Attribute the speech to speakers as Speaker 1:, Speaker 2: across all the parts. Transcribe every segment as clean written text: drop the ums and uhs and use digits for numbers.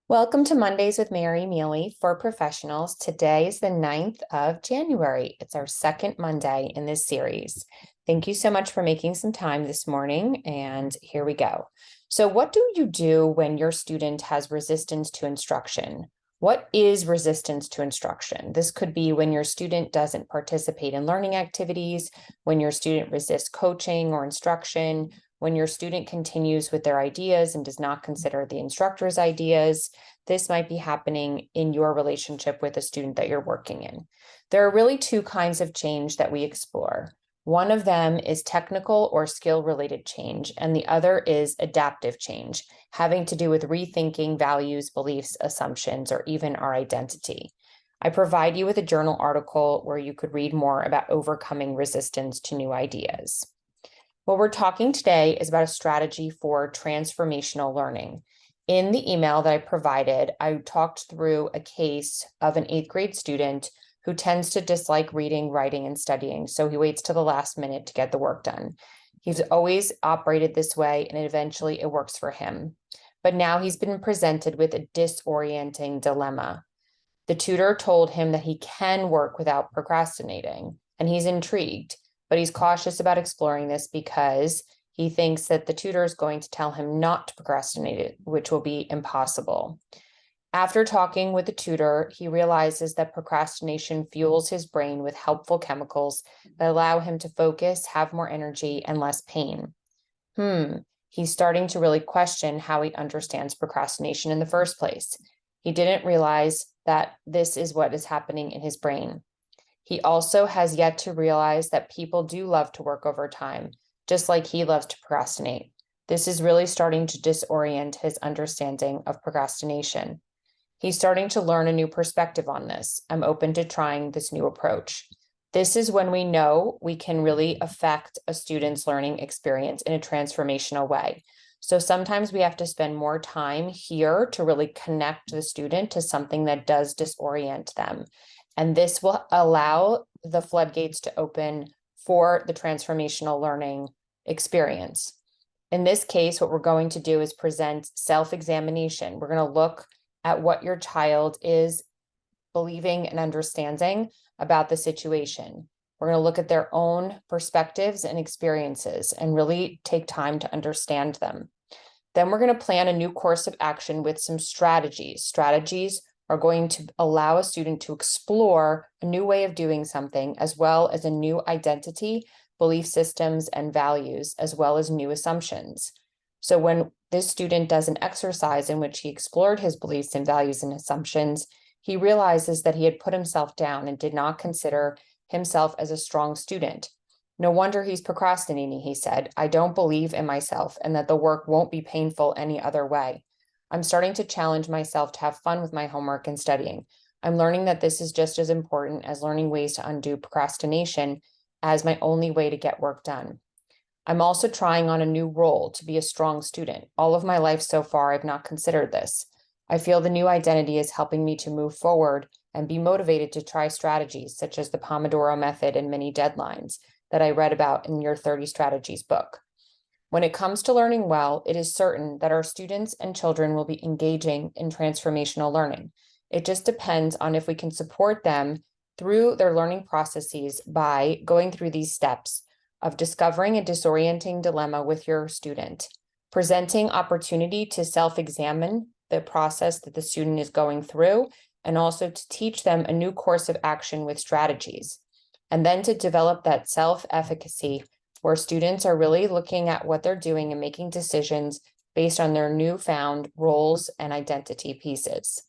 Speaker 1: Welcome to Mondays with Mary Mealy for Professionals. Today is the 9th of January. It's our second Monday in this series. Thank you so much for making some time this morning, and here we go. So what do you do when your student has resistance to instruction? What is resistance to instruction? This could be when your student doesn't participate in learning activities, when your student resists coaching or instruction, when your student continues with their ideas and does not consider the instructor's ideas. This might be happening in your relationship with a student that you're working in. There are really two kinds of change that we explore. One of them is technical or skill-related change, and the other is adaptive change, having to do with rethinking values, beliefs, assumptions, or even our identity. I provide you with a journal article where you could read more about overcoming resistance to new ideas. What we're talking today is about a strategy for transformational learning. In the email that I provided, I talked through a case of an 8th grade student who tends to dislike reading, writing, and studying, so he waits till the last minute to get the work done. He's always operated this way, and eventually it works for him. But now he's been presented with a disorienting dilemma. The tutor told him that he can work without procrastinating, and he's intrigued, but he's cautious about exploring this because he thinks that the tutor is going to tell him not to procrastinate it, which will be impossible. After talking with the tutor, he realizes that procrastination fuels his brain with helpful chemicals that allow him to focus, have more energy, and less pain. He's starting to really question how he understands procrastination in the first place. He didn't realize that this is what is happening in his brain. He also has yet to realize that people do love to work overtime, just like he loves to procrastinate. This is really starting to disorient his understanding of procrastination. He's starting to learn a new perspective on this. I'm open to trying this new approach. This is when we know we can really affect a student's learning experience in a transformational way. So sometimes we have to spend more time here to really connect the student to something that does disorient them. And this will allow the floodgates to open for the transformational learning experience. In this case, what we're going to do is present self-examination. We're going to look at what your child is believing and understanding about the situation. We're going to look at their own perspectives and experiences and really take time to understand them. Then we're going to plan a new course of action with some strategies. Strategies are going to allow a student to explore a new way of doing something, as well as a new identity, belief systems, and values, as well as new assumptions. So when this student does an exercise in which he explored his beliefs and values and assumptions, he realizes that he had put himself down and did not consider himself as a strong student. No wonder he's procrastinating, he said. I don't believe in myself and that the work won't be painful any other way. I'm starting to challenge myself to have fun with my homework and studying. I'm learning that this is just as important as learning ways to undo procrastination as my only way to get work done. I'm also trying on a new role to be a strong student. All of my life so far, I've not considered this. I feel the new identity is helping me to move forward and be motivated to try strategies such as the Pomodoro method and mini deadlines that I read about in your 30 Strategies book. When it comes to learning well, it is certain that our students and children will be engaging in transformational learning. It just depends on if we can support them through their learning processes by going through these steps of discovering a disorienting dilemma with your student, presenting opportunity to self-examine the process that the student is going through, and also to teach them a new course of action with strategies, and then to develop that self-efficacy where students are really looking at what they're doing and making decisions based on their newfound roles and identity pieces.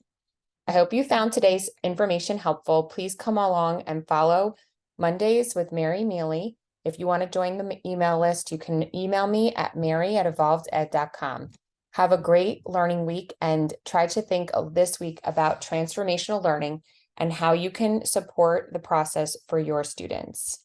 Speaker 1: I hope you found today's information helpful. Please come along and follow Mondays with Mary Mealy. If you want to join the email list, you can email me at mary@evolveded.com. Have a great learning week and try to think of this week about transformational learning and how you can support the process for your students.